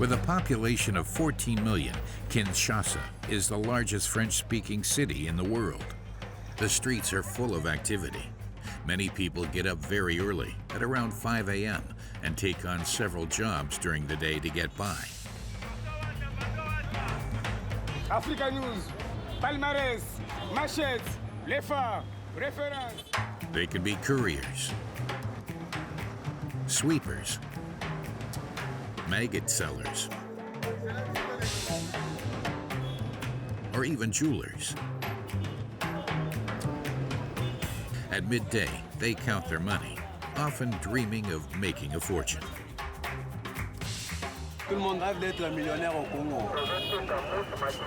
With a population of 14 million, Kinshasa is the largest French-speaking city in the world. The streets are full of activity. Many people get up very early, at around 5 a.m., and take on several jobs during the day to get by. Africa News, Palmarès, Machette, Lefa, Reference. They can be couriers, sweepers, maggot sellers, or even jewelers. At midday, they count their money, often dreaming of making a fortune. Tout le monde rêve d'être millionnaire au Congo.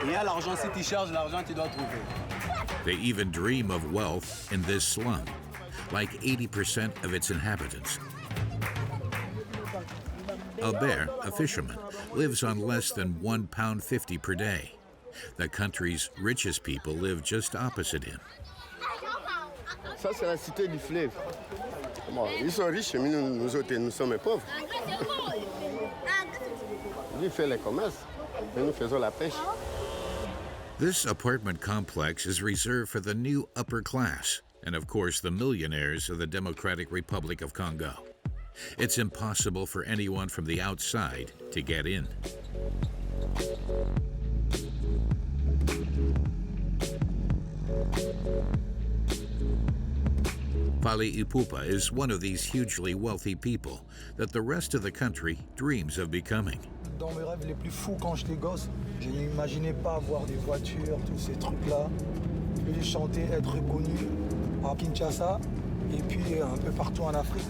Il y a l'argent, si tu cherches l'argent, tu dois trouver. They even dream of wealth in this slum, like 80% of its inhabitants. Albert, a fisherman, lives on less than £1.50 per day. The country's richest people live just opposite him. Ça, c'est la cité du fleuve. Bon, ils sont riches, mais nous autres, nous sommes pauvres. Lui fait le commerce, et nous faisons la pêche. This apartment complex is reserved for the new upper class, and of course the millionaires of the Democratic Republic of Congo. It's impossible for anyone from the outside to get in. Fally Ipupa is one of these hugely wealthy people that the rest of the country dreams of becoming. Dans mes rêves les plus fous quand j'étais gosse, je n'imaginais pas avoir des voitures, tous ces trucs-là. Je voulais chanter, être reconnu à Kinshasa et puis un peu partout en Afrique.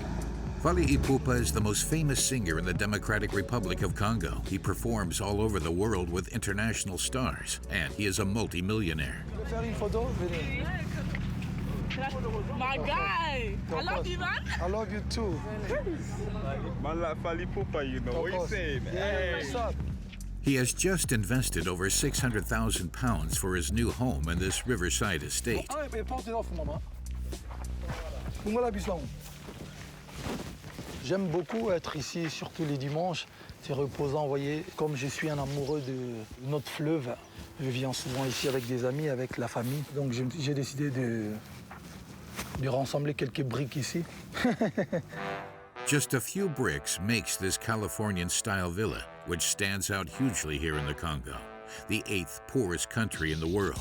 Fally Ipupa is the most famous singer in the Democratic Republic of Congo. He performs all over the world with international stars, and he is a multi-millionaire. Tu veux faire une photo? Venez. My guy! I love you, man! I love you too. Man like Fally Ipupa, you know. What you saying? Hey, what's up? He has just invested over £600,000 for his new home in this riverside estate. J'aime beaucoup être ici, surtout les dimanches. C'est reposant, vous voyez. Comme je suis un amoureux de notre fleuve, je viens souvent ici avec des amis, avec la famille. Donc j'ai décidé de rassembler quelques briques ici. Just a few bricks makes this Californian-style villa, which stands out hugely here in the Congo, the 8th poorest country in the world.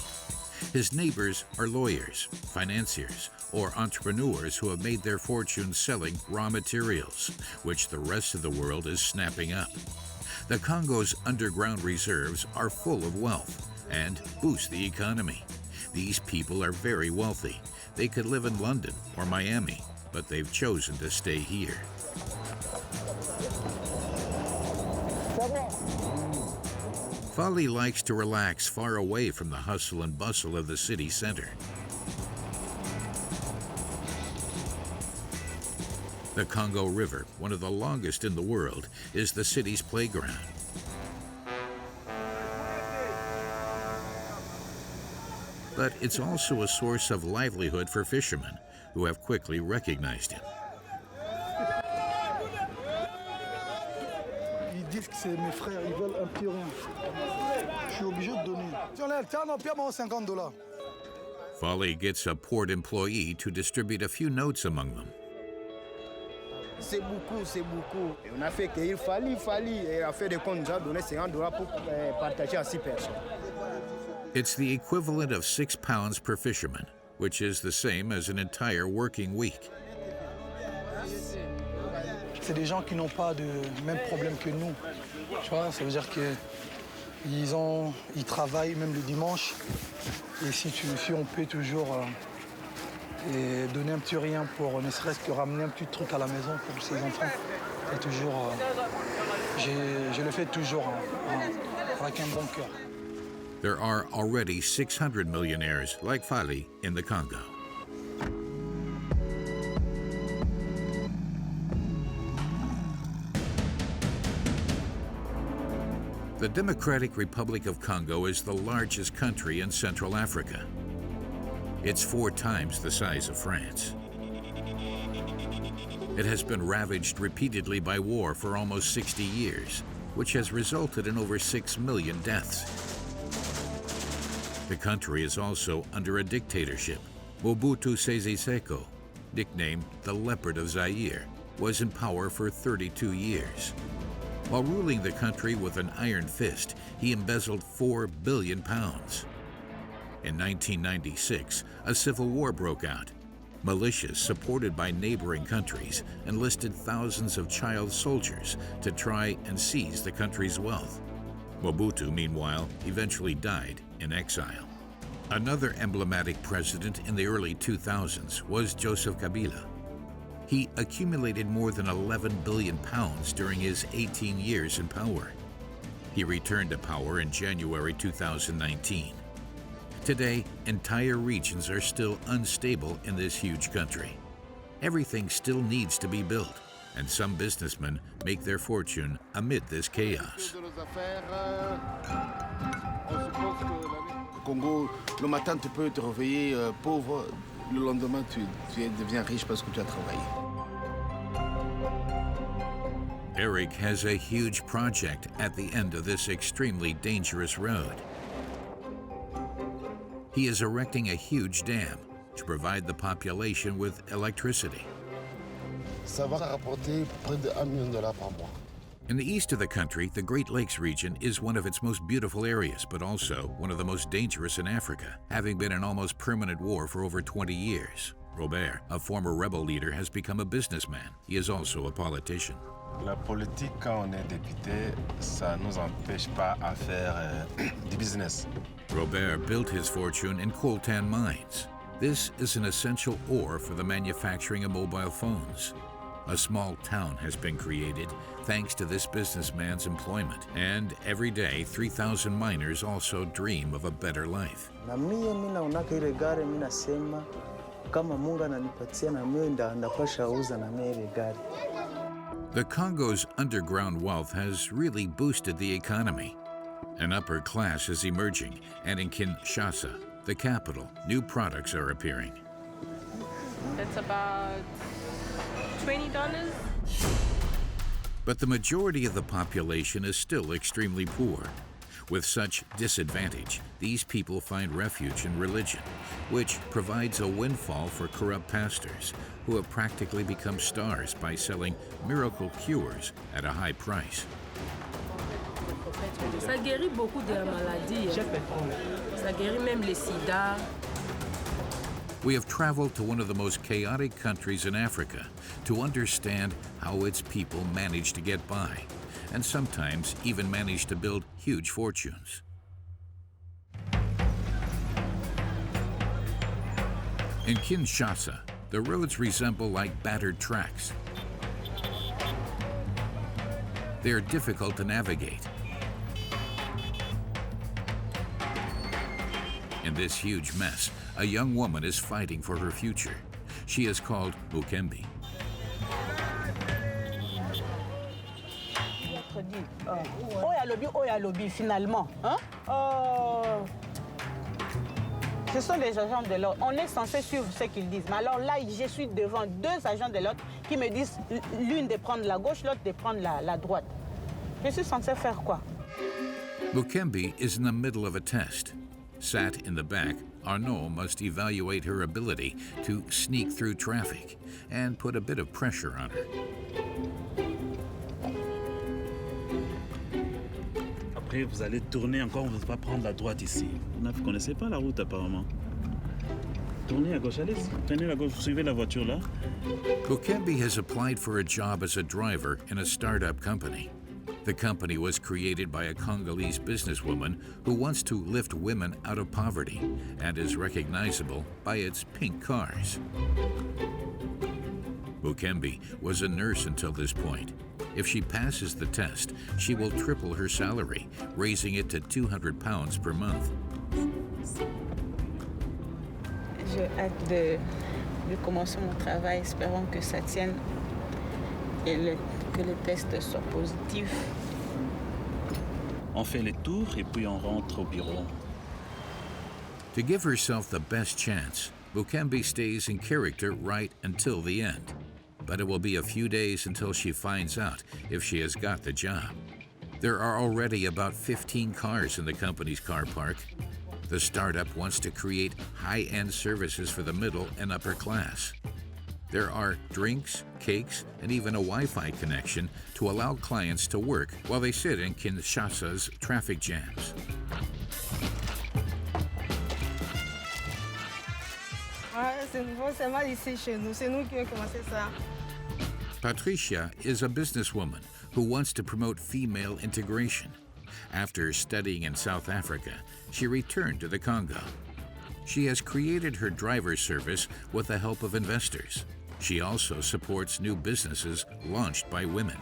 His neighbors are lawyers, financiers, or entrepreneurs who have made their fortunes selling raw materials, which the rest of the world is snapping up. The Congo's underground reserves are full of wealth and boost the economy. These people are very wealthy. They could live in London or Miami, but they've chosen to stay here. Fally likes to relax far away from the hustle and bustle of the city center. The Congo River, one of the longest in the world, is the city's playground. But it's also a source of livelihood for fishermen who have quickly recognized him. Ils disent que c'est mes frères, ils veulent un petit rien. Je suis obligé de donner. Si on est tiens, non, paie-moi $50. Fally gets a port employee to distribute a few notes among them. C'est beaucoup, c'est beaucoup. Et on a fait qu'il fallait, et on a fait des comptes, nous a donné $50 pour partager à 6 personnes. It's the equivalent of £6 per fisherman, which is the same as an entire working week. C'est des gens qui n'ont pas de même problème que nous. Tu vois, ça veut dire qu'ils travaillent même le dimanche. Et si on peut toujours et donner un petit rien pour ne serait-ce que ramener un petit truc à la maison pour ses enfants, c'est toujours, je le fais toujours avec un bon cœur. There are already 600 millionaires like Fally in the Congo. The Democratic Republic of Congo is the largest country in Central Africa. It's 4 times the size of France. It has been ravaged repeatedly by war for almost 60 years. which has resulted in over 6 million deaths. The country is also under a dictatorship. Mobutu Sese Seko, nicknamed the Leopard of Zaire, was in power for 32 years. While ruling the country with an iron fist, he embezzled £4 billion. In 1996, a civil war broke out. Militias supported by neighboring countries enlisted thousands of child soldiers to try and seize the country's wealth. Mobutu, meanwhile, eventually died in exile. Another emblematic president in the early 2000s was Joseph Kabila. He accumulated more than £11 billion during his 18 years in power. He returned to power in January 2019. Today, entire regions are still unstable in this huge country. Everything still needs to be built, and some businessmen make their fortune amid this chaos. Congo, le matin tu peux te réveiller pauvre, le lendemain tu deviens riche parce que tu as travaillé. Eric has a huge project at the end of this extremely dangerous road. He is erecting a huge dam to provide the population with electricity. Ça va rapporter près de $1 million par mois. In the east of the country, the Great Lakes region is one of its most beautiful areas, but also one of the most dangerous in Africa, having been in almost permanent war for over 20 years. Robert, a former rebel leader, has become a businessman. He is also a politician. La politique, quand on est député, ça nous empêche pas à faire du business. Robert built his fortune in coltan mines. This is an essential ore for the manufacturing of mobile phones. A small town has been created thanks to this businessman's employment, and every day 3,000 miners also dream of a better life. The Congo's underground wealth has really boosted the economy. An upper class is emerging, and in Kinshasa, the capital, new products are appearing. It's about $20. But the majority of the population is still extremely poor. With such disadvantage, these people find refuge in religion, which provides a windfall for corrupt pastors who have practically become stars by selling miracle cures at a high price. Ça guérit beaucoup de maladies. Ça guérit même le sida. We have traveled to one of the most chaotic countries in Africa to understand how its people manage to get by, and sometimes even manage to build huge fortunes. In Kinshasa, the roads resemble like battered tracks. They are difficult to navigate. In this huge mess, a young woman is fighting for her future. She is called Bukembi. Finalement, ce sont des agents de l'ordre. On est censé suivre ce qu'ils disent. Mais alors là, je suis devant deux agents de l'ordre qui me disent l'une de prendre la gauche, l'autre de prendre la droite. Je suis censé faire quoi? Bukembi is in the middle of a test. Sat in the back, Arnaud must evaluate her ability to sneak through traffic and put a bit of pressure on her. Après, vous allez tourner encore, vous ne pas prendre la droite ici. Vous ne connaissez pas la route apparemment. Tournez à gauche, allez, prenez la gauche, suivez la voiture là. Bukembi has applied for a job as a driver in a startup company. The company was created by a Congolese businesswoman who wants to lift women out of poverty and is recognizable by its pink cars. Bukembi was a nurse until this point. If she passes the test, she will triple her salary, raising it to £200 per month. J'ai hâte de commencer mon travail, espérant que ça tienne et que le test soit positif. On fait les tours et puis on rentre au bureau. To give herself the best chance, Bukembi stays in character right until the end. But it will be a few days until she finds out if she has got the job. There are already about 15 cars in the company's car park. The startup wants to create high-end services for the middle and upper class. There are drinks, cakes, and even a Wi-Fi connection to allow clients to work while they sit in Kinshasa's traffic jams. Patricia is a businesswoman who wants to promote female integration. After studying in South Africa, she returned to the Congo. She has created her driver service with the help of investors. She also supports new businesses launched by women.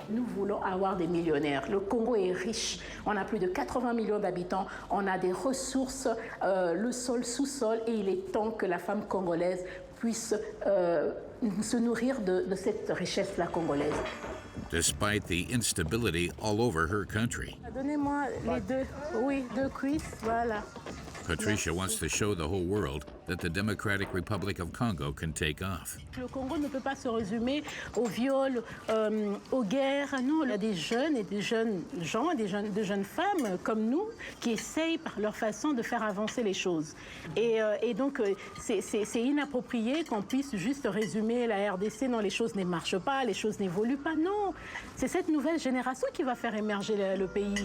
Nous voulons avoir des millionnaires. Le Congo est riche. On a plus de 80 millions d'habitants. On a des ressources, le sol, sous-sol, et il est temps que la femme congolaise puisse se nourrir de cette richesse-là congolaise. Despite the instability all over her country, Donnez-moi les deux, oui, deux cuisses, voilà. Patricia wants to show the whole world that the Democratic Republic of Congo can take off. Le Congo ne peut pas se résumer au viol, aux guerres. Non, il y a des jeunes et des jeunes gens, des jeunes femmes comme nous qui essayent par leur façon de faire avancer les choses. Et donc, c'est inapproprié qu'on puisse juste résumer la RDC. Non, les choses ne marchent pas, les choses n'évoluent pas. Non, c'est cette nouvelle génération qui va faire émerger le pays.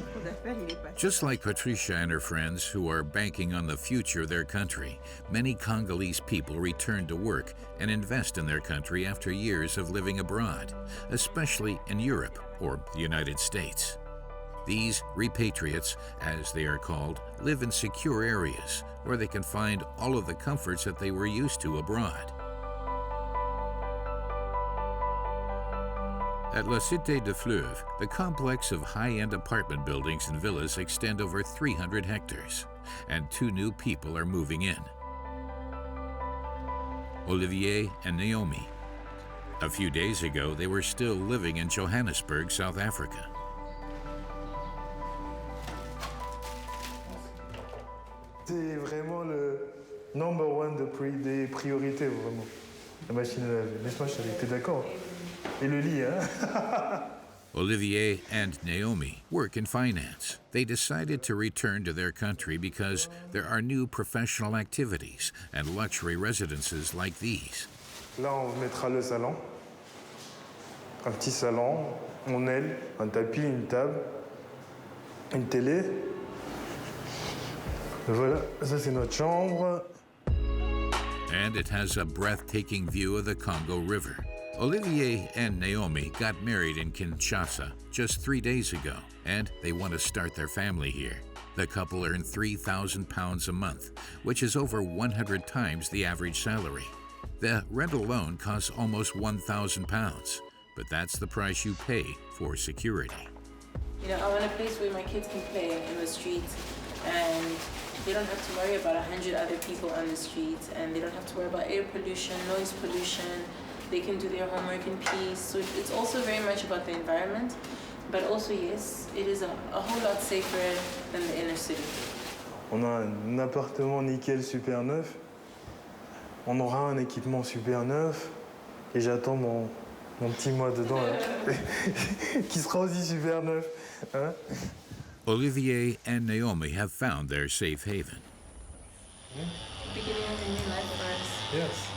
Just like Patricia and her friends who are banking on the future of their country, many Congolese people return to work and invest in their country after years of living abroad, especially in Europe or the United States. These repatriates, as they are called, live in secure areas where they can find all of the comforts that they were used to abroad. At La Cité de Fleuve, the complex of high-end apartment buildings and villas extend over 300 hectares, and 2 new people are moving in. Olivier and Naomi. A few days ago, they were still living in Johannesburg, South Africa. C'est vraiment le number one des priorités, vraiment. La machine à laver. N'est-ce pas, chérie? T'es d'accord? Et le lit, hein? Olivier and Naomi work in finance. They decided to return to their country because there are new professional activities and luxury residences like these. Là, on mettra le salon. Un petit salon, mon aile, un tapis, une table, une télé. Et voilà, ça c'est notre chambre. And it has a breathtaking view of the Congo River. Olivier and Naomi got married in Kinshasa just 3 days ago, and they want to start their family here. The couple earn £3,000 a month, which is over 100 times the average salary. The rent alone costs almost £1,000, but that's the price you pay for security. You know, I want a place where my kids can play in the streets, and they don't have to worry about 100 other people on the streets, and they don't have to worry about air pollution, noise pollution. They can do their homework in peace. So it's also very much about the environment, but also, yes, it is a whole lot safer than the inner city. On a un appartement nickel super neuf. On aura un équipement super neuf. Et j'attends mon petit moi dedans, là, qui sera aussi super neuf. Hein? Olivier and Naomi have found their safe haven. Beginning of a new life for us. Yes.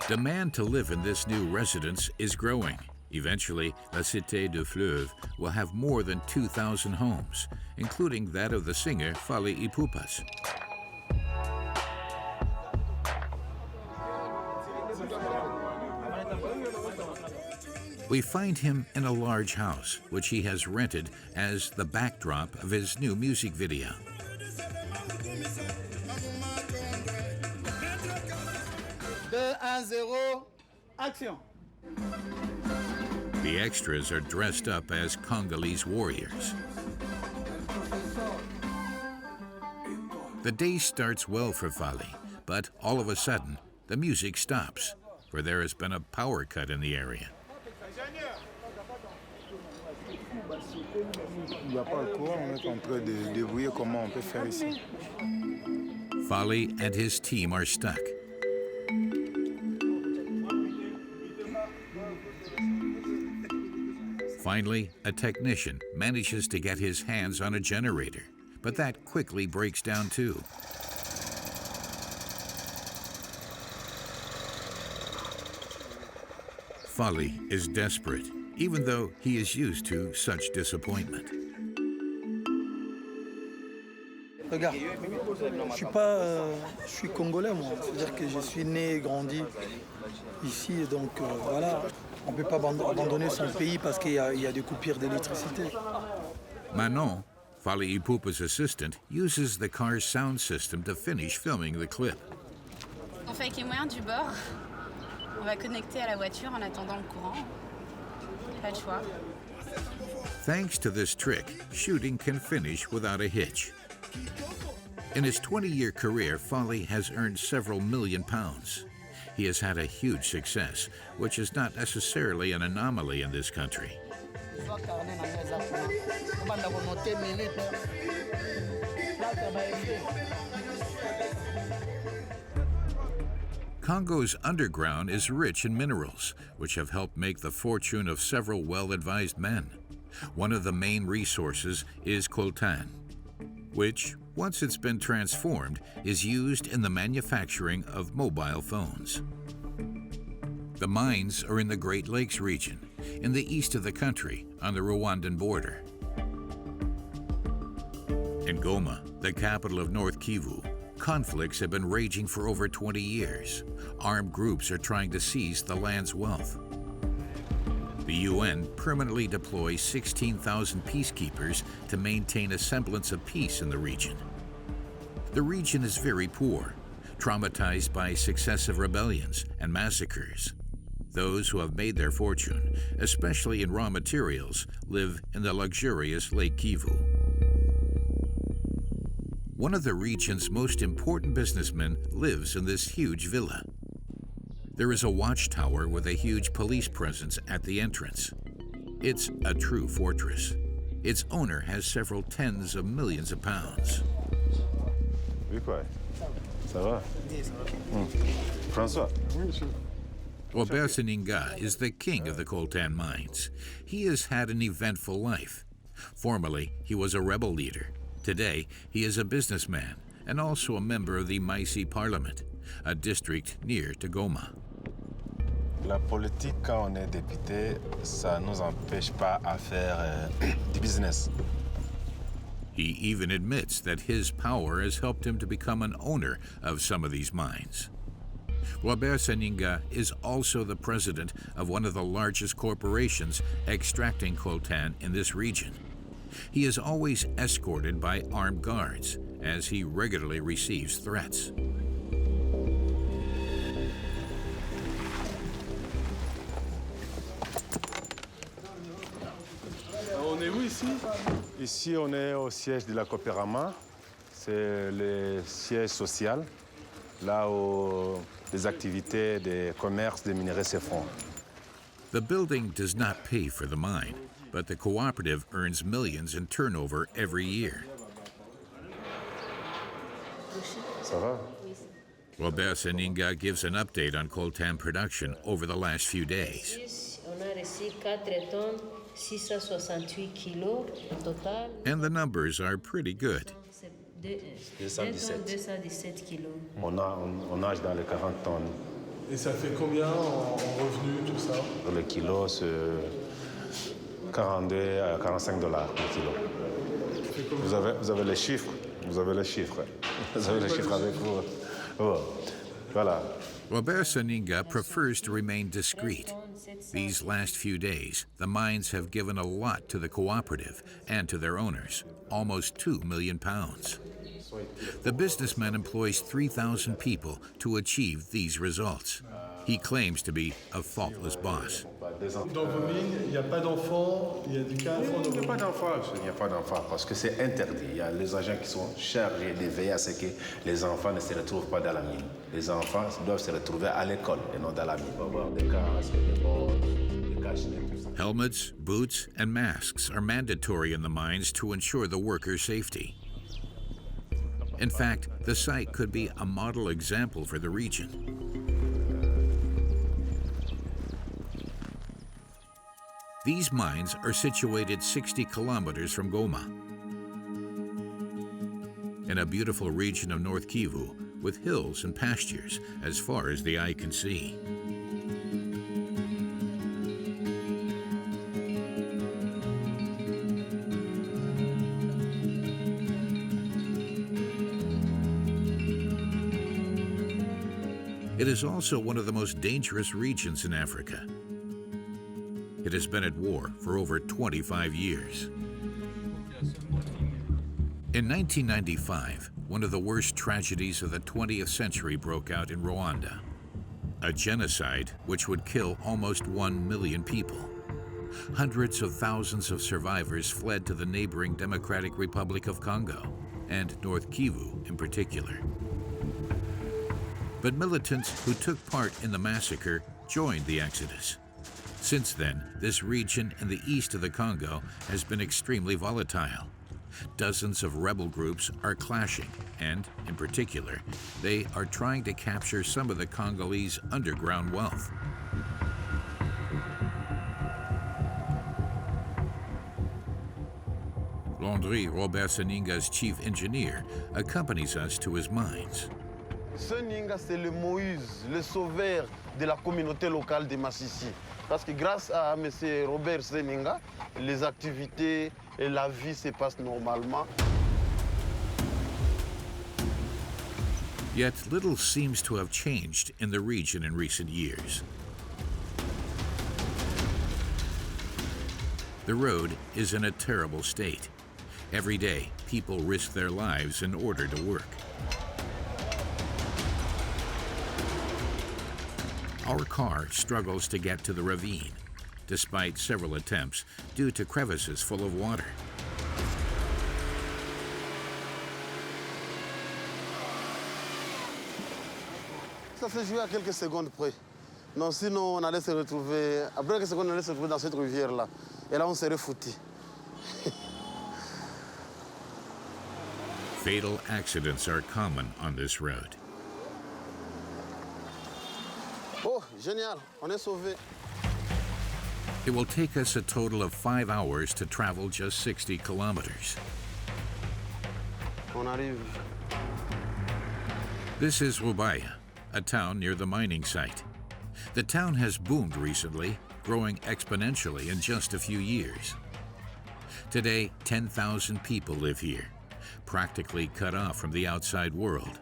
Demand to live in this new residence is growing. Eventually, La Cité de Fleuve will have more than 2,000 homes, including that of the singer Fally Ipupas. We find him in a large house, which he has rented as the backdrop of his new music video. 2, 1, 0, action! The extras are dressed up as Congolese warriors. The day starts well for Fally, but all of a sudden, the music stops, for there has been a power cut in the area. Fally and his team are stuck. Finally, a technician manages to get his hands on a generator, but that quickly breaks down too. Fali is desperate, even though he is used to such disappointment. Regarde, je suis congolais moi, c'est-à-dire que je suis né et grandi ici, et donc voilà, on ne peut pas abandonner son pays parce qu'il y a des coupures d'électricité. Manon, Fali Ipupa's assistant, uses the car's sound system to finish filming the clip. On fait avec les moyens du bord. On va connecter à la voiture en attendant le courant. Pas de choix. Thanks to this trick, shooting can finish without a hitch. In his 20-year career, Fali has earned several million pounds. He has had a huge success, which is not necessarily an anomaly in this country. Congo's underground is rich in minerals, which have helped make the fortune of several well-advised men. One of the main resources is coltan, which, once it's been transformed, is used in the manufacturing of mobile phones. The mines are in the Great Lakes region, in the east of the country, on the Rwandan border. In Goma, the capital of North Kivu, conflicts have been raging for over 20 years. Armed groups are trying to seize the land's wealth. The UN permanently deploys 16,000 peacekeepers to maintain a semblance of peace in the region. The region is very poor, traumatized by successive rebellions and massacres. Those who have made their fortune, especially in raw materials, live in the luxurious Lake Kivu. One of the region's most important businessmen lives in this huge villa. There is a watchtower with a huge police presence at the entrance. It's a true fortress. Its owner has several tens of millions of pounds. Oui, quoi? Ça va? François? Robert Seninga is the king of the coltan mines. He has had an eventful life. Formerly, he was a rebel leader. Today, he is a businessman and also a member of the Maïsi Parliament, a district near to Goma. La politique, quand on est député, ça ne nous empêche pas à faire du business. He even admits that his power has helped him to become an owner of some of these mines. Robert Seninga is also the president of one of the largest corporations extracting coltan in this region. He is always escorted by armed guards as he regularly receives threats. On est où ici? Ici, on est au siège de la Coopérama. C'est le siège social, là où les activités de commerce des minerais se font. The building does not pay for the mine, but the cooperative earns millions in turnover every year. Ça va? Robert Seninga gives an update on coltan production over the last few days. On a reçu 4 tonnes, 668 kilos au total. And the numbers are pretty good. 217 kilos. On nage dans les 40 tonnes. Et ça fait combien en revenus, tout ça? Le kilo, c'est 42 à 45 dollars le kilo. Vous avez les chiffres? Vous avez les chiffres. Vous avez les chiffres avec vous. Oh. Voilà. Robert Seninga prefers to remain discreet. These last few days, the mines have given a lot to the cooperative and to their owners, almost 2 million pounds. The businessman employs 3,000 people to achieve these results. He claims to be a faultless boss. Dans vos mines, il n'y a pas d'enfants, il y a du cas d'enfants. Il n'y a pas d'enfants, il n'y a pas d'enfants parce que c'est interdit. Il y a les agents qui sont chargés de veiller à ce que les enfants ne se retrouvent pas dans la mine. Les enfants doivent se retrouver à l'école et non dans la mine. Il faut avoir des casques, des bottes, des cachenets, tout ça. Helmets, boots, and masks are mandatory in the mines to ensure the workers' safety. In fact, the site could be a model example for the region. These mines are situated 60 kilometers from Goma, in a beautiful region of North Kivu with hills and pastures as far as the eye can see. It is also one of the most dangerous regions in Africa. It has been at war for over 25 years. In 1995, one of the worst tragedies of the 20th century broke out in Rwanda, a genocide which would kill almost 1 million people. Hundreds of thousands of survivors fled to the neighboring Democratic Republic of Congo, and North Kivu in particular. But militants who took part in the massacre joined the exodus. Since then, this region in the east of the Congo has been extremely volatile. Dozens of rebel groups are clashing, and, in particular, they are trying to capture some of the Congolese underground wealth. Landry, Robert Seninga's chief engineer, accompanies us to his mines. Seninga, c'est le Moïse, le sauveur de la communauté locale de Massissi. Parce que grâce à M. Robert Seninga, les activités et la vie se passent normalement. Yet little seems to have changed in the region in recent years. The road is in a terrible state. Every day, people risk their lives in order to work. Our car struggles to get to the ravine, despite several attempts due to crevices full of water. Ça s'est joué à quelques secondes près. Non, sinon on allait se retrouver, après quelques secondes on allait se retrouver dans cette rivière-là. Et là on serait foutus. Fatal accidents are common on this road. Oh, génial, on est sauvés. It will take us a total of 5 hours to travel just 60 kilometers. On arrive. This is Rubaya, a town near the mining site. The town has boomed recently, growing exponentially in just a few years. Today, 10,000 people live here, practically cut off from the outside world.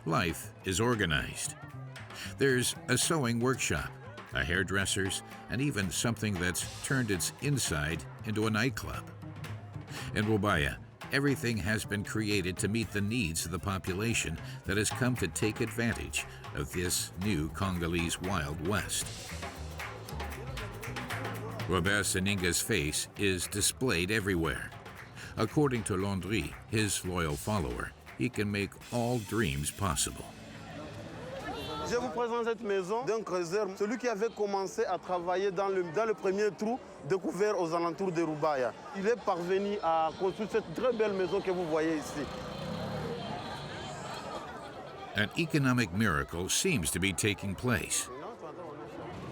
Life is organized. There's a sewing workshop, a hairdresser's, and even something that's turned its inside into a nightclub. In Rubaya, everything has been created to meet the needs of the population that has come to take advantage of this new Congolese Wild West. Robert Seninga's face is displayed everywhere. According to Landry, his loyal follower, he can make all dreams possible. Je vous présente cette maison d'un creuseur, celui qui avait commencé à travailler dans le premier trou découvert aux alentours de Rubaya. Il est parvenu à construire cette très belle maison que vous voyez ici. An economic miracle seems to be taking place.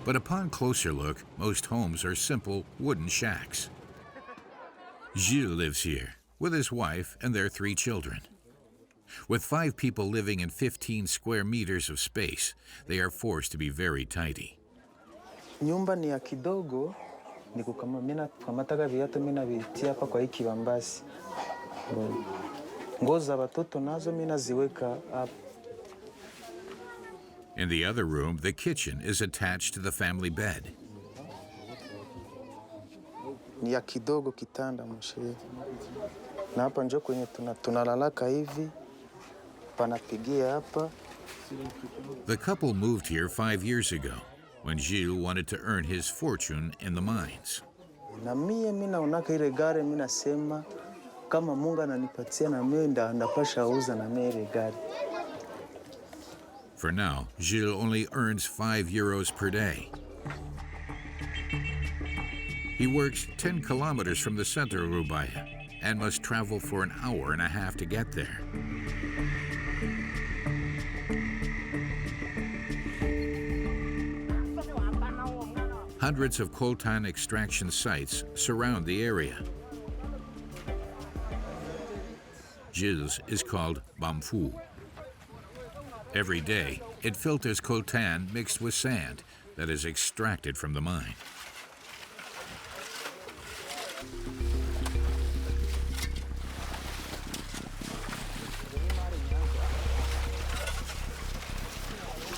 But upon closer look, most homes are simple wooden shacks. Gilles lives here with his wife and their 3 children. With 5 people living in 15 square meters of space, they are forced to be very tidy. Nyumba ni ya kidogo, ni kukama mina kamataka viatu mina vitia hapa kwa hii kibambasi. Nguo za watoto nazo mina ziweka hapa. In the other room, the kitchen is attached to the family bed. Ni ya kidogo kitanda mshe. Na hapa njo kwenye tunalalaka hivi. Panapigia hapa. The couple moved here 5 years ago when Gilles wanted to earn his fortune in the mines. Na mie naonaka ile gari nasema kama Mungu ananipatia na mimi ndapasha uza na mimi ile gari. For now, Gilles only earns 5 euros per day. He works 10 kilometers from the center of Rubaya and must travel for an hour and a half to get there. Hundreds of coltan extraction sites surround the area. Gilles is called Bamfu. Every day, it filters coltan mixed with sand that is extracted from the mine.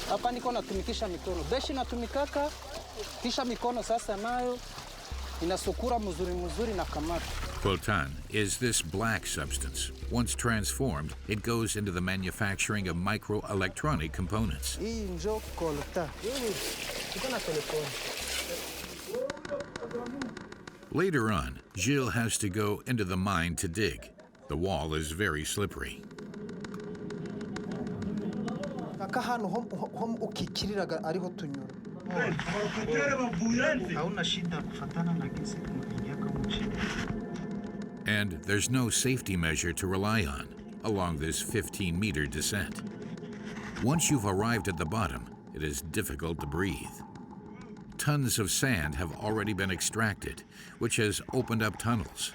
Hapa niko natumikisha mikono. Beshi natumikaka, kisha mikono sasa nayo inasukura mzuri na kamata. Coltan is this black substance. Once transformed, it goes into the manufacturing of microelectronic components. Hii njo coltan. Iko na telefoni. Later on, Gilles has to go into the mine to dig. The wall is very slippery. Aka hano hom ukikiriraga ariho tunyura. Hauna shida kufatana na kesi kuingia kama chini. And there's no safety measure to rely on along this 15-meter descent. Once you've arrived at the bottom, it is difficult to breathe. Tons of sand have already been extracted, which has opened up tunnels.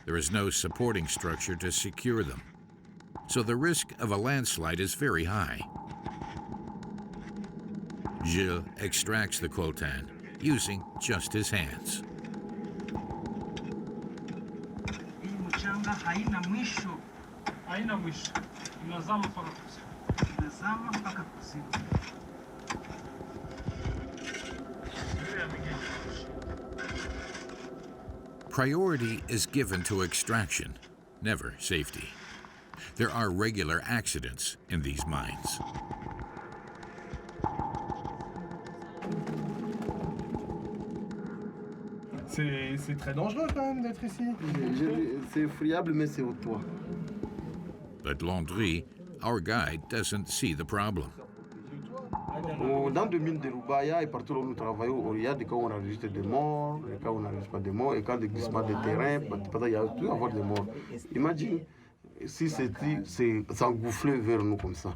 There is no supporting structure to secure them, so the risk of a landslide is very high. Gilles extracts the coltan using just his hands. Priority is given to extraction, never safety. There are regular accidents in these mines. C'est très dangereux quand même d'être ici. C'est effroyable, mais c'est au toit. But Landry, our guide, doesn't see the problem. Dans le mine de Rubaya et partout où nous travaillons, il y a des cas où on enregistre des morts, des cas où on n'enregistre pas des morts, et quand des glissements de terrain, il y a tout avoir des morts. Imagine si s'engouffler vers nous comme ça.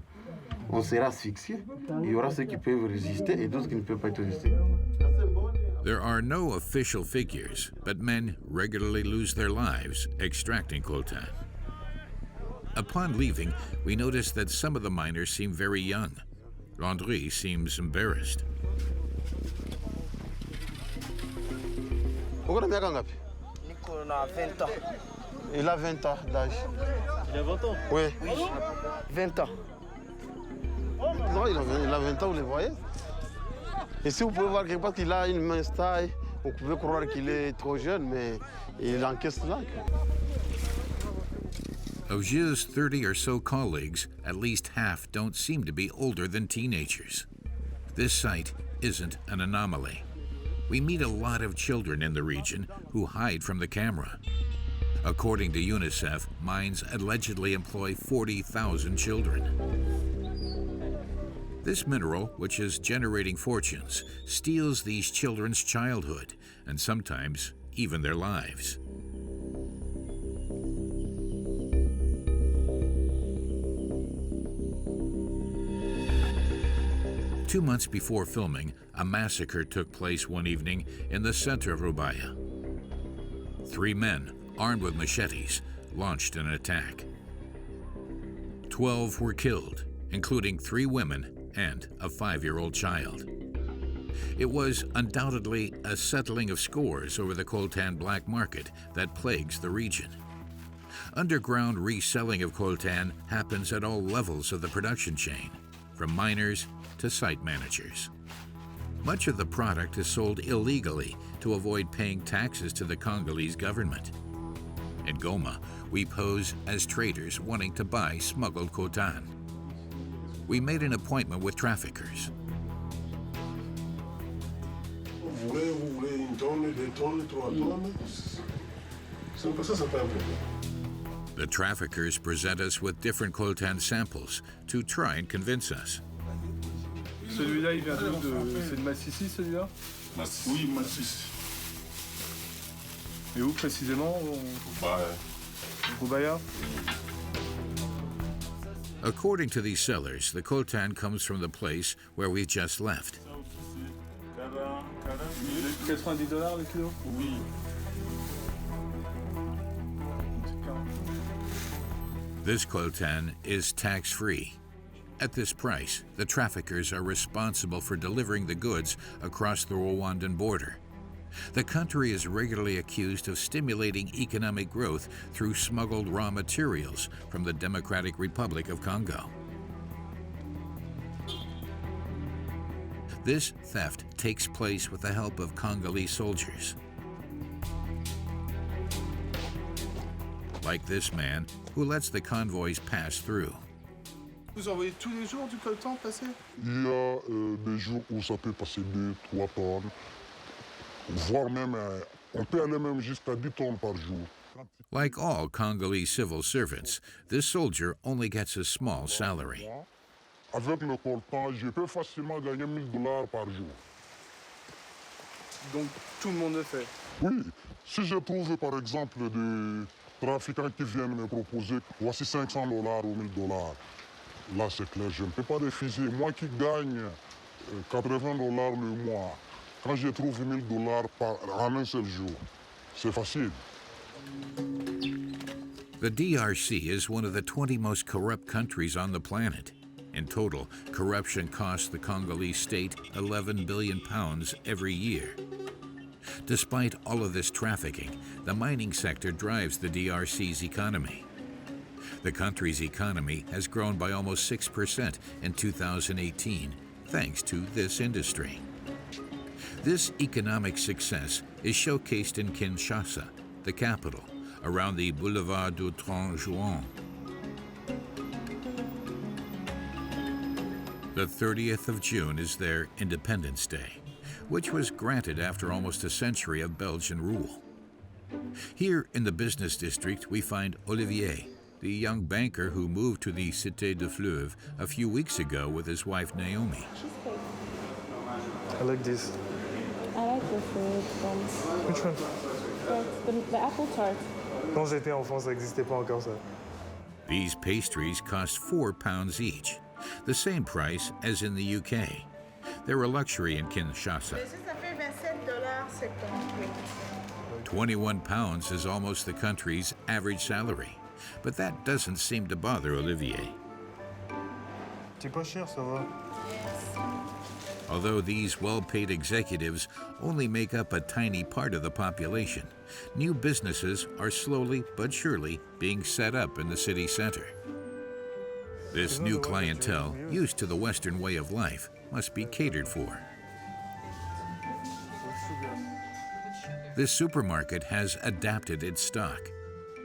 On sera asphyxié. Il y aura ceux qui peuvent résister et d'autres qui ne peuvent pas résister. There are no official figures, but men regularly lose their lives extracting coltan. Upon leaving, we notice that some of the miners seem very young. Landry seems embarrassed. Niko na 20 ans. Il a 20 ans d'âge. Il a 20 ans? Oui. Oui, 20 ans. Non, il a 20 ans, vous le voyez. Et si vous pouvez voir quelque part qu'il a une mince taille, vous pouvez croire qu'il est trop jeune, mais il encaisse là. Of Gilles' 30 or so colleagues, at least half don't seem to be older than teenagers. This site isn't an anomaly. We meet a lot of children in the region who hide from the camera. According to UNICEF, mines allegedly employ 40,000 children. This mineral, which is generating fortunes, steals these children's childhood and sometimes even their lives. Two months before filming, a massacre took place one evening in the center of Rubaya. 3 men, armed with machetes, launched an attack. 12 were killed, including 3 women and a 5-year-old child. It was undoubtedly a settling of scores over the coltan black market that plagues the region. Underground reselling of coltan happens at all levels of the production chain, from miners to site managers. Much of the product is sold illegally to avoid paying taxes to the Congolese government. In Goma, we pose as traders wanting to buy smuggled coltan. We made an appointment with traffickers. The traffickers present us with different coltan samples to try and convince us. Celui-là, il vient d'où? C'est de Massissi, celui-là? Oui, Massis. Et où précisément? Rubaya. According to these sellers, the coltan comes from the place where we just left. $90 le kilo? Oui. This coltan is tax-free. At this price, the traffickers are responsible for delivering the goods across the Rwandan border. The country is regularly accused of stimulating economic growth through smuggled raw materials from the Democratic Republic of Congo. This theft takes place with the help of Congolese soldiers. Like this man, who lets the convoys pass through. Vous envoyez tous les jours du coltan passer? Il y a des jours où ça peut passer 2, 3 tonnes, voire même, on peut aller même jusqu'à 10 tonnes par jour. Like all Congolese civil servants, this soldier only gets a small salary. Avec le coltan, je peux facilement gagner $1000 par jour. Donc tout le monde le fait? Oui, si je trouve par exemple des trafiquants qui viennent me proposer voici $500 ou $1000, là c'est clair, je ne peux pas refuser. Moi qui gagne $80 le mois, quand je trouve $1000 en un seul jour, c'est facile. The DRC is one of the 20 most corrupt countries on the planet. In total, corruption costs the Congolese state £11 billion every year. Despite all of this trafficking, the mining sector drives the DRC's economy. The country's economy has grown by almost 6% in 2018, thanks to this industry. This economic success is showcased in Kinshasa, the capital, around the Boulevard du 30 Juin. The 30th of June is their Independence Day, which was granted after almost a century of Belgian rule. Here in the business district, we find Olivier, the young banker who moved to the Cité de Fleuve a few weeks ago with his wife Naomi. I like this. I like the fruit ones. Which one? The apple tart. Quand j'étais enfant, ça n'existait pas encore ça. These pastries cost £4 each, the same price as in the UK. They're a luxury in Kinshasa. £21 is almost the country's average salary, but that doesn't seem to bother Olivier. C'est pas cher, ça va. Although these well-paid executives only make up a tiny part of the population, new businesses are slowly but surely being set up in the city center. This new clientele, used to the Western way of life, must be catered for. This supermarket has adapted its stock.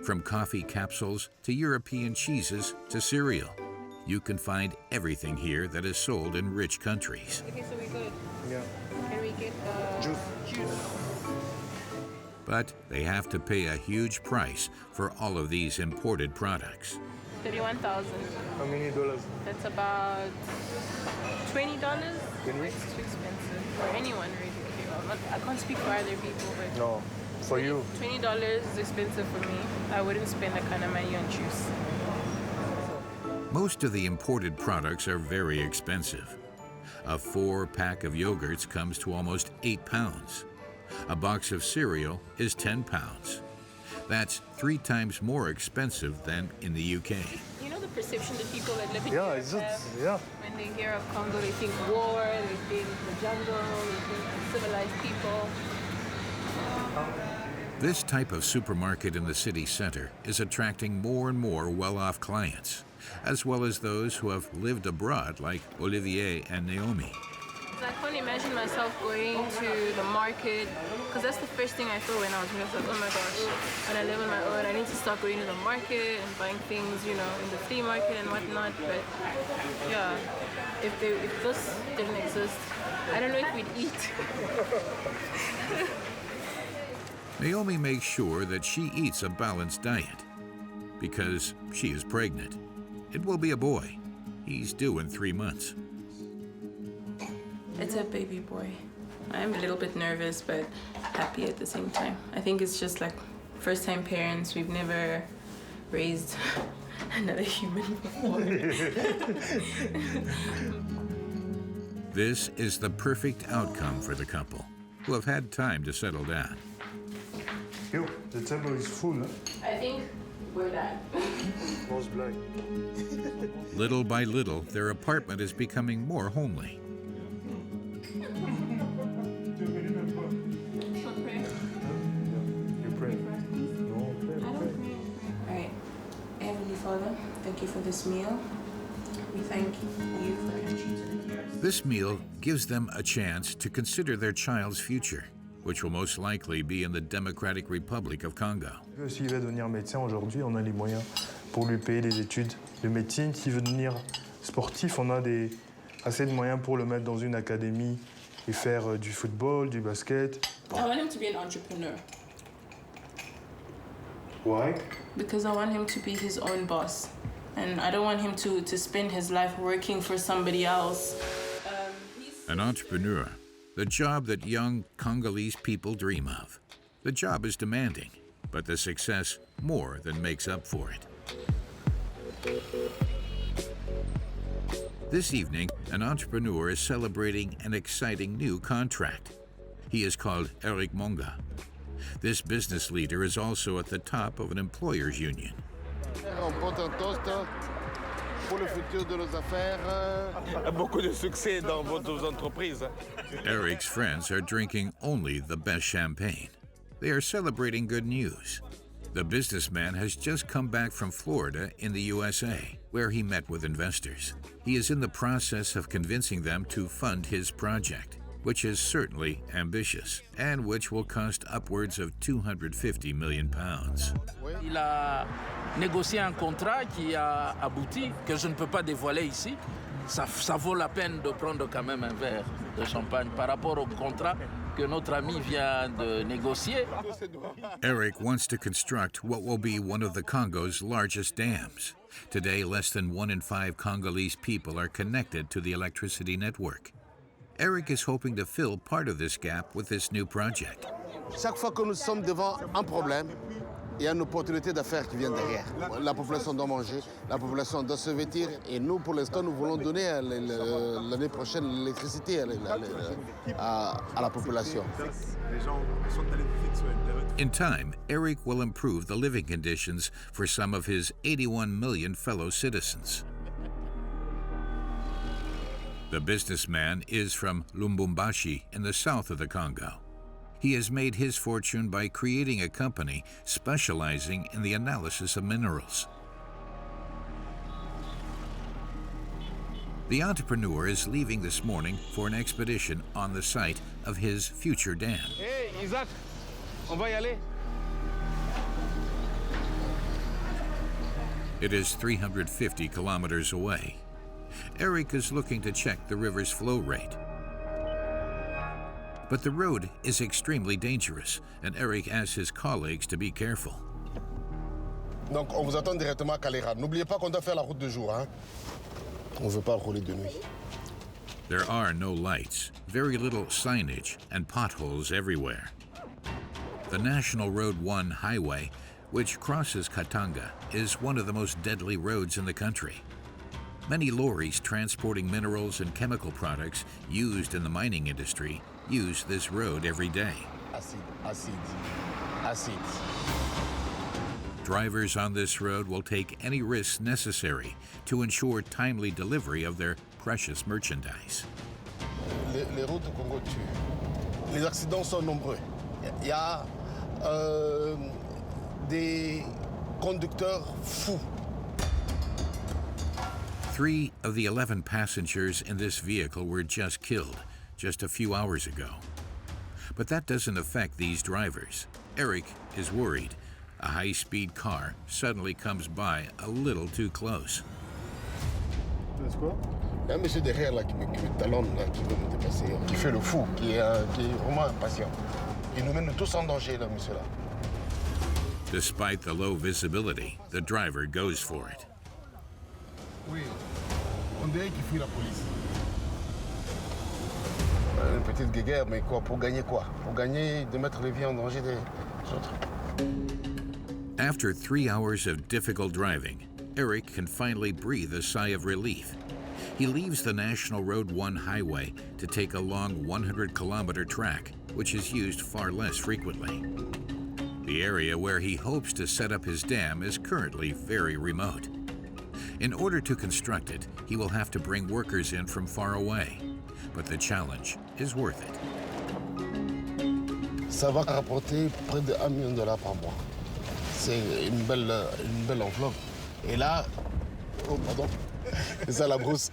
From coffee capsules to European cheeses to cereal, you can find everything here that is sold in rich countries. Okay, so we good. Yeah. Can we get juice? But they have to pay a huge price for all of these imported products. 31,000. How many dollars? That's about $20. It's too expensive for anyone, really. I can't speak for other people, but no, for you. $20 is expensive for me. I wouldn't spend that kind of money on juice. Most of the imported products are very expensive. A 4-pack of yogurts comes to almost £8. A box of cereal is £10. That's 3 times more expensive than in the UK. You know the perception that people that live in Yeah, Europe it's just, have? yeah. When they hear of Congo, they think war, they think the jungle, they think civilized people. This type of supermarket in the city center is attracting more and more well-off clients, as well as those who have lived abroad like Olivier and Naomi. I can't imagine myself going to the market, because that's the first thing I thought when I was here. I was like, oh my gosh, when I live on my own, I need to start going to the market and buying things, you know, in the flea market and whatnot. But yeah, if this didn't exist, I don't know if we'd eat. Naomi makes sure that she eats a balanced diet because she is pregnant. It will be a boy. He's due in 3 months. It's a baby boy. I'm a little bit nervous, but happy at the same time. I think it's just like first-time parents. We've never raised another human before. This is the perfect outcome for the couple. who have had time to settle down. Yo, the table is full. Huh? I think we're done. Little by little, their apartment is becoming more homely. Father, thank you for this meal. We thank you for entry to the years. This meal gives them a chance to consider their child's future, which will most likely be in the Democratic Republic of Congo. S'il veut devenir médecin aujourd'hui, on a les moyens pour lui payer les études de médecine. S'il veut devenir sportif, on a assez de moyens pour le mettre dans une académie et faire du football, du basket. I want him to be an entrepreneur. Why? Because I want him to be his own boss. And I don't want him to spend his life working for somebody else. An entrepreneur, the job that young Congolese people dream of. The job is demanding, but the success more than makes up for it. This evening, an entrepreneur is celebrating an exciting new contract. He is called Eric Monga. This business leader is also at the top of an employers' union. Beaucoup de succès dans votre entreprise. Eric's friends are drinking only the best champagne. They are celebrating good news. The businessman has just come back from Florida in the USA, where he met with investors. He is in the process of convincing them to fund his project, which is certainly ambitious and which will cost upwards of 250 million pounds. Il a négocié un contrat qui a abouti, que je ne peux pas dévoiler ici. Ça vaut la peine de prendre quand même un verre de champagne par rapport au contrat que notre ami vient de négocier. Eric wants to construct what will be one of the Congo's largest dams. Today, less than 1 in 5 Congolese people are connected to the electricity network. Eric is hoping to fill part of this gap with this new project. Chaque fois que nous sommes devant un problème, il y a une opportunité d'affaires qui vient derrière. La population doit manger, la population doit se vêtir, et nous, pour l'instant, nous voulons donner l'année prochaine l'électricité à la population. In time, Eric will improve the living conditions for some of his 81 million fellow citizens. The businessman is from Lubumbashi in the south of the Congo. He has made his fortune by creating a company specializing in the analysis of minerals. The entrepreneur is leaving this morning for an expedition on the site of his future dam. Hey, Isaac, on va y aller. It is 350 kilometers away. Eric is looking to check the river's flow rate. But the road is extremely dangerous, and Eric asks his colleagues to be careful. Donc, on vous attend directement à Calera. N'oubliez pas qu'on doit faire la route de jour, hein? On ne veut pas rouler de nuit. There are no lights, very little signage, and potholes everywhere. The National Road 1 highway, which crosses Katanga, is one of the most deadly roads in the country. Many lorries transporting minerals and chemical products used in the mining industry use this road every day. Acide. Drivers on this road will take any risks necessary to ensure timely delivery of their precious merchandise. Les routes au Congo tuent. Les accidents sont nombreux. Il y a des conducteurs fous. 3 of the 11 passengers in this vehicle were just killed just a few hours ago. But that doesn't affect these drivers. Eric is worried. A high-speed car suddenly comes by a little too close. Il y a un monsieur derrière là, qui me talonne, là, qui veut me dépasser, qui fait le fou, qui est vraiment impatient. Il nous mène tous en danger, là, monsieur là. Despite the low visibility, the driver goes for it. Oui, on dirait qu'il fuit la police. Une petite guéguerre, mais quoi? Pour gagner quoi? Pour gagner de mettre les vies en danger des autres. After 3 hours of difficult driving, Eric can finally breathe a sigh of relief. He leaves the National Road 1 highway to take a long 100-kilometer track which is used far less frequently. The area where he hopes to set up his dam is currently very remote. In order to construct it, he will have to bring workers in from far away, but the challenge is worth it. Ça va rapporter près de $1 million par mois. C'est une belle enveloppe. Et là, oh pardon, c'est ça la brousse.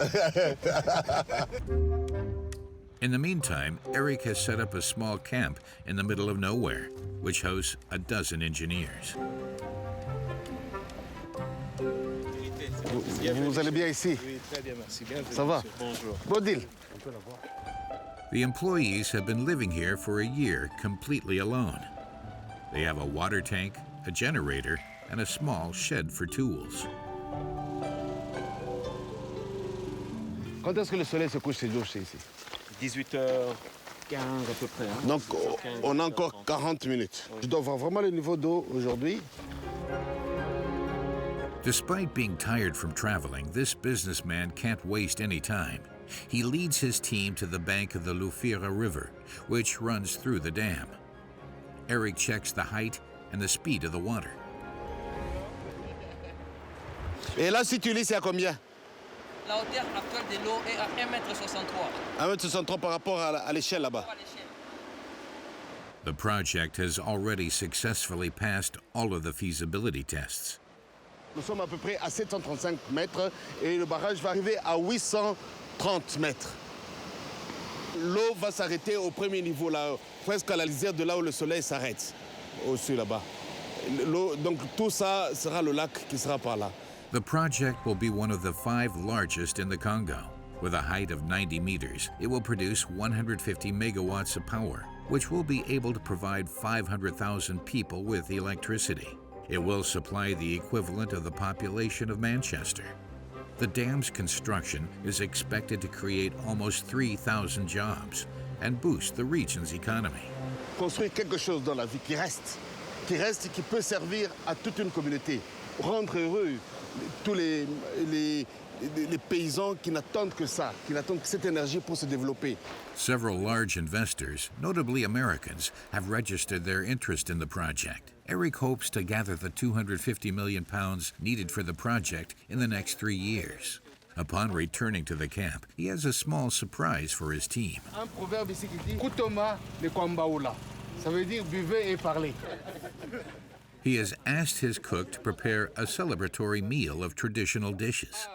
In the meantime, Eric has set up a small camp in the middle of nowhere, which hosts a dozen engineers. Vous allez bien ici? Oui, très bien, merci. Bienvenue. Ça va? Bonjour. Bon deal. The employees have been living here for a year completely alone. They have a water tank, a generator, and a small shed for tools. Quand est-ce que le soleil se couche ces jours ici? 18h15 à peu près. Hein. Donc on a encore 40 minutes. Je dois voir vraiment le niveau d'eau aujourd'hui. Despite being tired from traveling, this businessman can't waste any time. He leads his team to the bank of the Lufira River, which runs through the dam. Eric checks the height and the speed of the water. Et là, si tu lis, c'est à combien? La hauteur actuelle de l'eau est à 1,63 m. 1,63 m par rapport à l'échelle là-bas. The project has already successfully passed all of the feasibility tests. Nous sommes à peu près à 735 mètres et le barrage va arriver à 830 mètres. L'eau va s'arrêter au premier niveau, là, presque à la lisière de là où le soleil s'arrête, au-dessus là-bas. Donc tout ça sera le lac qui sera par là. The project will be one of the 5 largest in the Congo. With a height of 90 meters, it will produce 150 megawatts of power, which will be able to provide 500,000 people with electricity. It will supply the equivalent of the population of Manchester. The dam's construction is expected to create almost 3,000 jobs and boost the region's economy. Construire quelque chose dans la vie qui reste et qui peut servir à toute une communauté, rendre heureux tous les paysans qui n'attendent que ça, qui n'attendent que cette énergie pour se développer. Several large investors, notably Americans, have registered their interest in the project. Eric hopes to gather the £250 million needed for the project in the next 3 years. Upon returning to the camp, he has a small surprise for his team. Un proverbe ici qui dit « Kutoma ne kwambaula ». Ça veut dire « buvez et parlez ». He has asked his cook to prepare a celebratory meal of traditional dishes.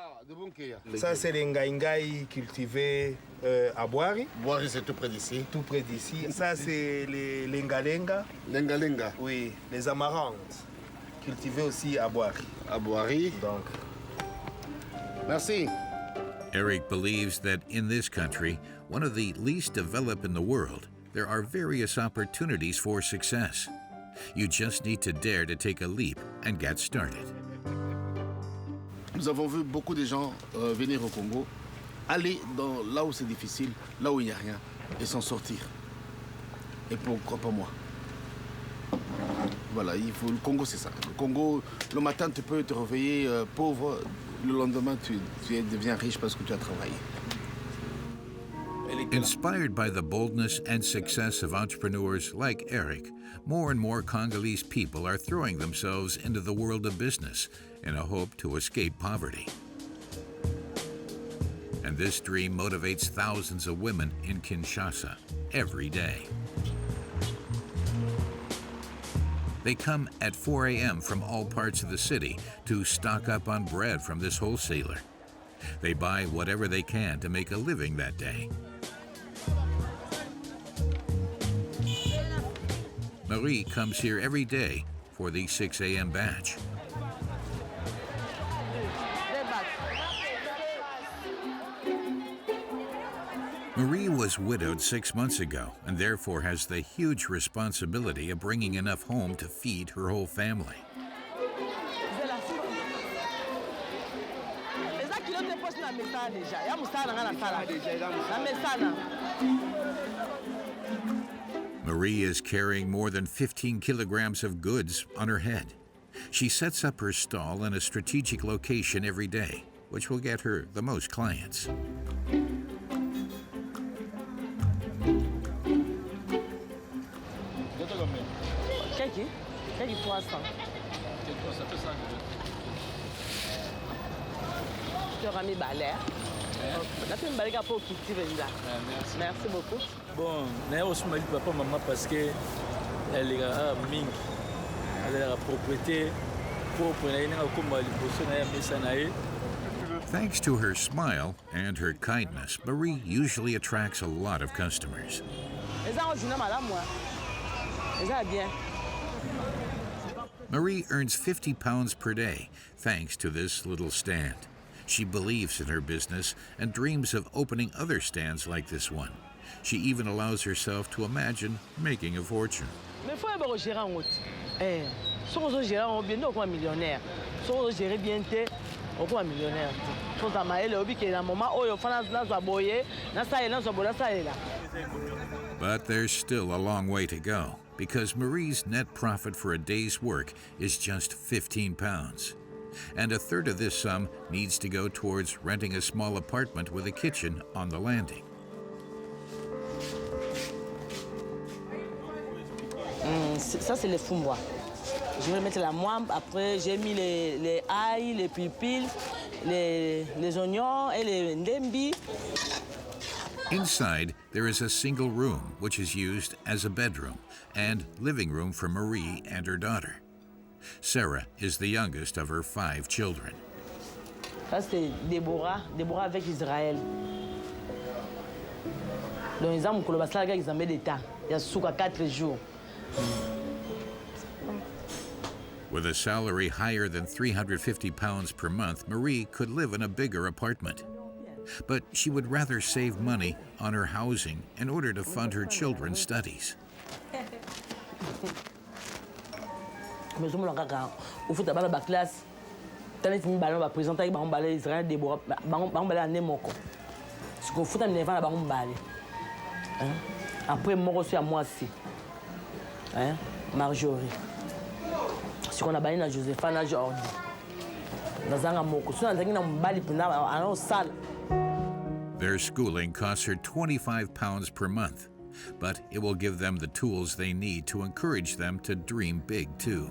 Ça, c'est les ngaïngaï cultivés à Boari. Boari, c'est tout près d'ici. Tout près d'ici. Ça, c'est les lengalenga. Lengalenga. Oui, les amarantes, cultivés aussi à Boari. À Boari. Donc. Merci. Eric believes that in this country, one of the least developed in the world, there are various opportunities for success. You just need to dare to take a leap and get started. Nous avons vu beaucoup de gens venir au Congo, aller là où c'est difficile, là où il n'y a rien, et s'en sortir. Et pourquoi pas moi? Voilà, le Congo c'est ça. Le Congo, le matin tu peux te réveiller pauvre, le lendemain tu deviens riche parce que tu as travaillé. Inspired by the boldness and success of entrepreneurs like Eric, more and more Congolese people are throwing themselves into the world of business in a hope to escape poverty. And this dream motivates thousands of women in Kinshasa every day. They come at 4 a.m. from all parts of the city to stock up on bread from this wholesaler. They buy whatever they can to make a living that day. Marie comes here every day for the 6 a.m. batch. Marie was widowed 6 months ago and therefore has the huge responsibility of bringing enough home to feed her whole family. Marie is carrying more than 15 kilograms of goods on her head. She sets up her stall in a strategic location every day, which will get her the most clients. Keki 300. Tu auras mis balai. Là, tu me balai pour quitter là. Merci beaucoup. Bon, naye osuma papa maman parce que elle est ming. Elle a la propriété propre na ina ko mali boso na ya mesa na ye. Thanks to her smile and her kindness, Marie usually attracts a lot of customers. Marie earns 50 pounds per day thanks to this little stand. She believes in her business and dreams of opening other stands like this one. She even allows herself to imagine making a fortune. Millionnaire. But there's still a long way to go, because Marie's net profit for a day's work is just 15 pounds. And a third of this sum needs to go towards renting a small apartment with a kitchen on the landing. Ça, c'est les fumbois. Je vais mettre la moine, après j'ai mis les ail, les pupilles, les oignons et les ndembi. Inside, there is a single room, which is used as a bedroom and living room for Marie and her daughter. Sarah is the youngest of her 5 children. Ça, c'est Déborah avec Israël. Donc, ils ont un bassin avec l'examen d'État. Il y a sous 4 jours. With a salary higher than 350 pounds per month, Marie could live in a bigger apartment. But she would rather save money on her housing in order to fund her children's studies. Après, moi aussi à moi aussi. Marjorie. Si on a baillé na Joséphine Jordi. Dans un moko. Si on a na mbali pina en salle. Their schooling costs her 25 pounds per month, but it will give them the tools they need to encourage them to dream big too.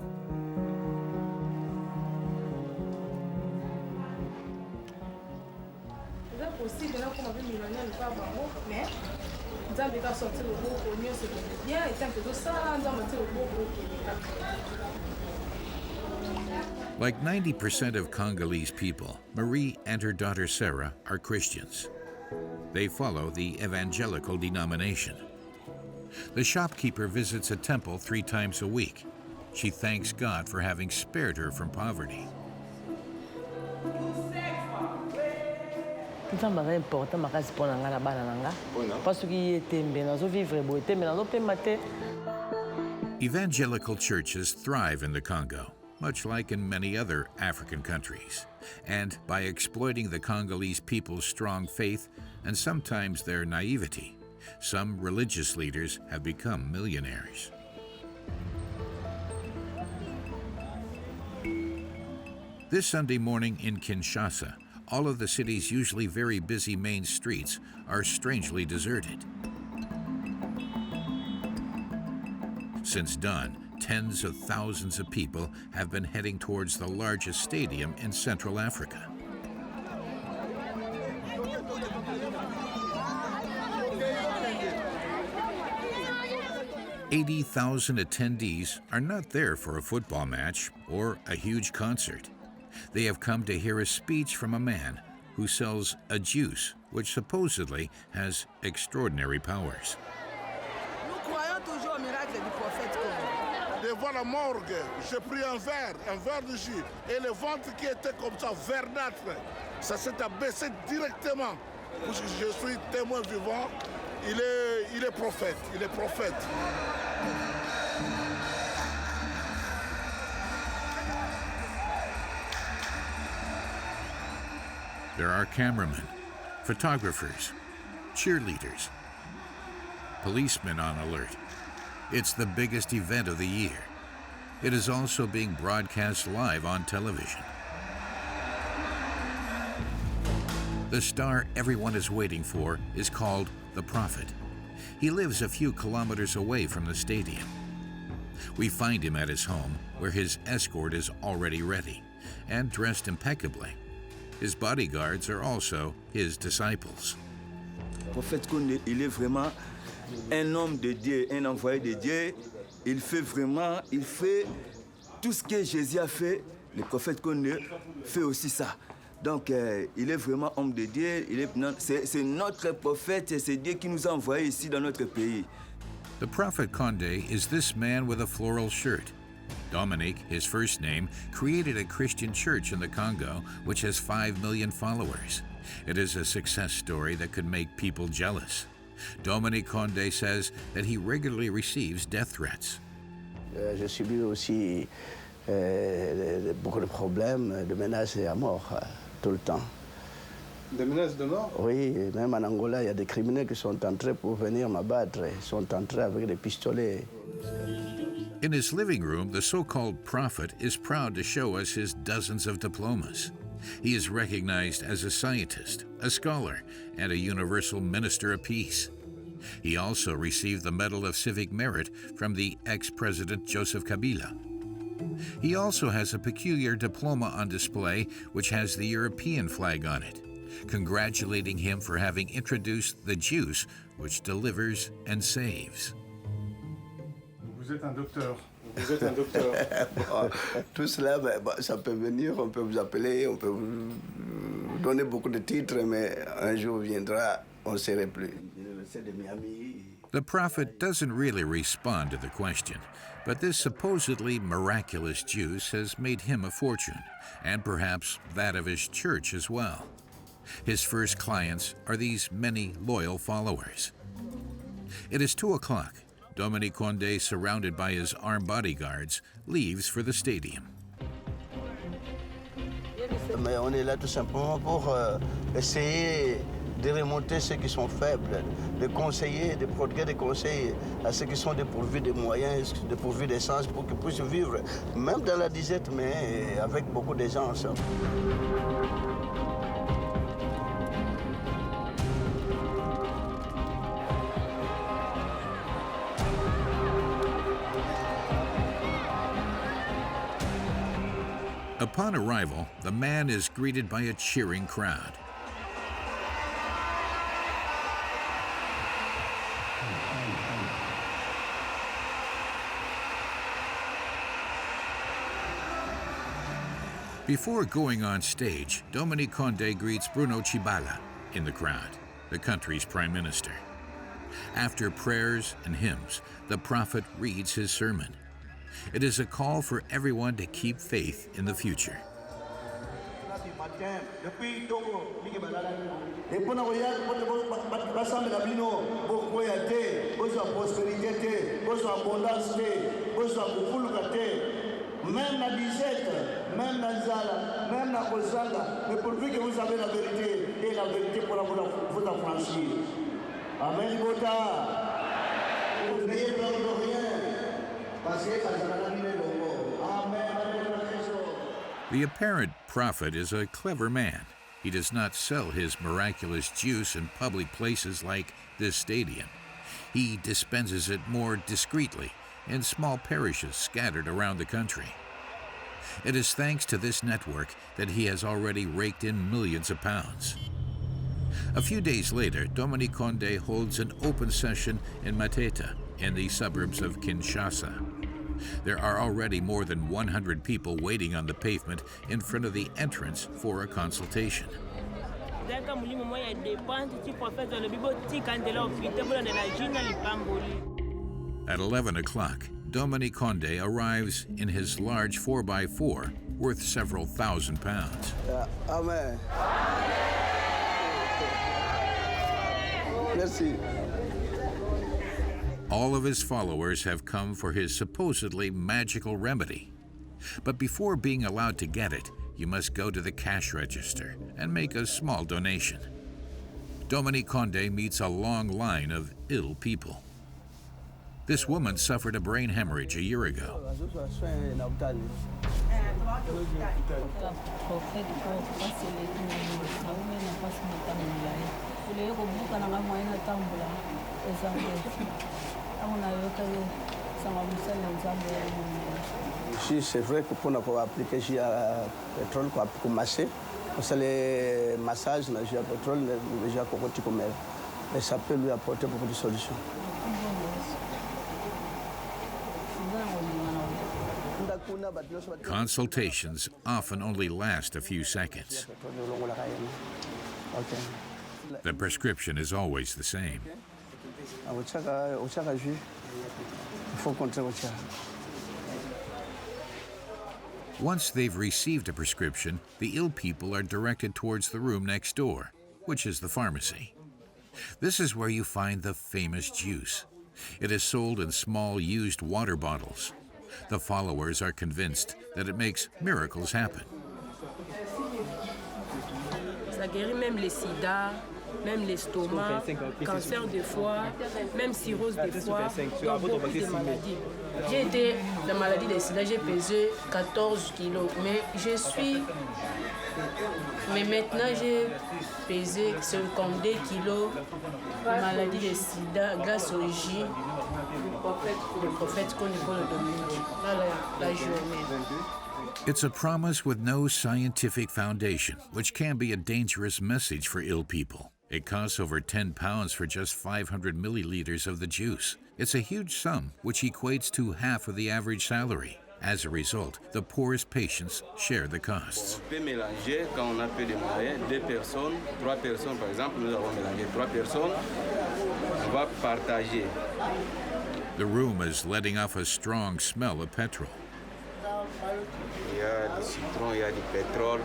Like 90% of Congolese people, Marie and her daughter Sarah are Christians. They follow the evangelical denomination. The shopkeeper visits a temple 3 times a week. She thanks God for having spared her from poverty. Evangelical churches thrive in the Congo, much like in many other African countries, and by exploiting the Congolese people's strong faith and sometimes their naivety, some religious leaders have become millionaires. This Sunday morning in Kinshasa, all of the city's usually very busy main streets are strangely deserted. Since dawn, tens of thousands of people have been heading towards the largest stadium in Central Africa. "80,000 attendees are not there for a football match or a huge concert. They have come to hear a speech from a man who sells a juice which supposedly has extraordinary powers." Devant la morgue, j'ai pris un verre de jus, et le ventre qui était comme ça, verdâtre, ça s'est abaissé directement. Parce que je suis témoin vivant, il est prophète, il est prophète. There are cameramen, photographers, cheerleaders, policemen on alert. It's the biggest event of the year. It is also being broadcast live on television. The star everyone is waiting for is called the Prophet. He lives a few kilometers away from the stadium. We find him at his home, where his escort is already ready and dressed impeccably. His bodyguards are also his disciples. Le prophète Condé, il est vraiment un homme de Dieu, un envoyé de Dieu. Il fait tout ce que Jésus a fait. Le prophète Condé fait aussi ça. Donc, il est vraiment homme de Dieu. C'est notre prophète et c'est Dieu qui nous a envoyés ici dans notre pays. The prophet Condé is this man with a floral shirt. Dominique, his first name, created a Christian church in the Congo, which has 5 million followers. It is a success story that could make people jealous. Dominique Condé says that he regularly receives death threats. J'ai subi aussi beaucoup de problèmes, de menaces à mort tout le temps. Des menaces de mort? Oui, même en Angola, il y a des criminels qui sont entrés pour venir m'abattre. Ils sont entrés avec des pistolets. In his living room, the so-called prophet is proud to show us his dozens of diplomas. He is recognized as a scientist, a scholar, and a universal minister of peace. He also received the Medal of Civic Merit from the ex-president Joseph Kabila. He also has a peculiar diploma on display which has the European flag on it, congratulating him for having introduced the juice which delivers and saves. Vous êtes un docteur. Vous êtes un docteur. Bon, tout cela, ça peut venir, on peut vous appeler, on peut vous donner beaucoup de titres, mais un jour viendra, on ne serait plus. The prophet doesn't really respond to the question, but this supposedly miraculous juice has made him a fortune, and perhaps that of his church as well. His first clients are these many loyal followers. It is 2 o'clock. Dominique Condé, surrounded by his armed bodyguards, leaves for the stadium. Mais on est là tout simplement pour essayer de remonter ceux qui sont faibles, de conseiller, de prodiguer des conseils à ceux qui sont dépourvus de moyens, dépourvus d'essence pour qu'ils puissent vivre, même dans la disette, mais avec beaucoup d'aisance. Upon arrival, the man is greeted by a cheering crowd. Before going on stage, Dominique Condé greets Bruno Tshibala in the crowd, the country's prime minister. After prayers and hymns, the prophet reads his sermon. It is a call for everyone to keep faith in the future. Même la disette, même la nzala, même la kozanga, mais pourvu que vous avez la vérité, et la vérité pourra vous affranchir. Amen, Bota. Vous n'ayez peur de rien, parce que The apparent prophet is a clever man. He does not sell his miraculous juice in public places like this stadium. He dispenses it more discreetly in small parishes scattered around the country. It is thanks to this network that he has already raked in millions of pounds. A few days later, Dominique Condé holds an open session in Mateta, in the suburbs of Kinshasa. There are already more than 100 people waiting on the pavement in front of the entrance for a consultation. At 11 o'clock, Dominique Condé arrives in his large 4x4 worth several thousand pounds. Amen. Merci. All of his followers have come for his supposedly magical remedy. But before being allowed to get it, you must go to the cash register and make a small donation. Dominique Condé meets a long line of ill people. This woman suffered a brain hemorrhage a year ago. Ici, c'est vrai que pour pouvoir appliquer le pétrole, pour masser, c'est le massage, le pétrole, le cocotier comme elle. Et ça peut lui apporter beaucoup de solutions. Consultations often only last a few seconds. The prescription is always the same. Once they've received a prescription, the ill people are directed towards the room next door, which is the pharmacy. This is where you find the famous juice. It is sold in small used water bottles. The followers are convinced that it makes miracles happen. Ça guérit même les sida, même l'estomac, cancer de foie, même cirrhose de foie, donc beaucoup de maladies. J'ai été la maladie des sida, j'ai pesé 14 kilos, mais maintenant j'ai pesé 52 kilos, maladie des sida grâce au J, le prophète qu'on école Dominique, la journée. It's a promise with no scientific foundation, which can be a dangerous message for ill people. It costs over £10 for just 500 milliliters of the juice. It's a huge sum, which equates to half of the average salary. As a result, the poorest patients share the costs. On peut mélanger quand on a peu de moyens, 2 personnes, 3 personnes par exemple, nous avons mélangé 3 personnes, on va partager. The room is letting off a strong smell of petrol. Il y a du citron, il y a du pétrole,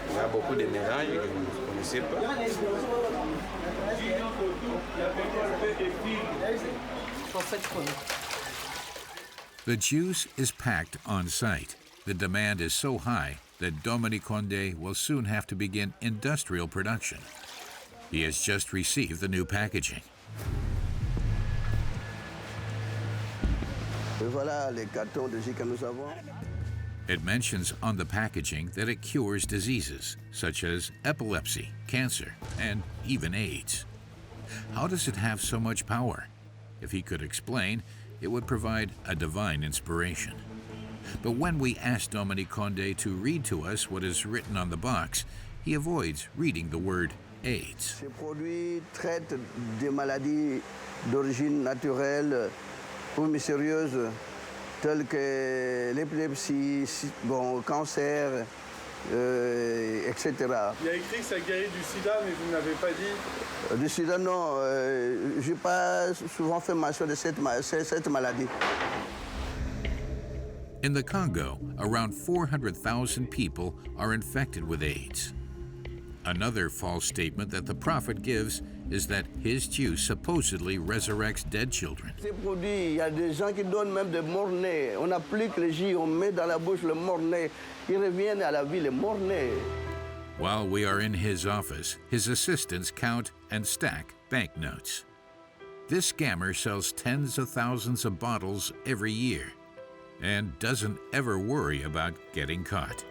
il y a beaucoup de mélanges que vous ne connaissez pas. The juice is packed on site. The demand is so high that Dominique Condé will soon have to begin industrial production. He has just received the new packaging. Voilà les cartons de jus que nous avons. It mentions on the packaging that it cures diseases such as epilepsy, cancer, and even AIDS. How does it have so much power? If he could explain, it would provide a divine inspiration. But when we ask Dominique Condé to read to us what is written on the box, he avoids reading the word AIDS. Ces produits traitent des maladies d'origine naturelle ou mystérieuse, telles que l'épilepsie, cancer, etc. Il y a écrit que ça guérit du sida, mais vous n'avez pas dit. Du sida, non. Je n'ai pas souvent fait mention de cette maladie. In the Congo, around 400,000 people are infected with AIDS. Another false statement that the prophet gives is that his juice supposedly resurrects dead children. Ces produits, il y a des gens qui donnent même des morts-nés. On applique le jus, on met dans la bouche le mort-né. Ils reviennent à la vie, les morts-nés. While we are in his office, his assistants count and stack banknotes. This scammer sells tens of thousands of bottles every year and doesn't ever worry about getting caught.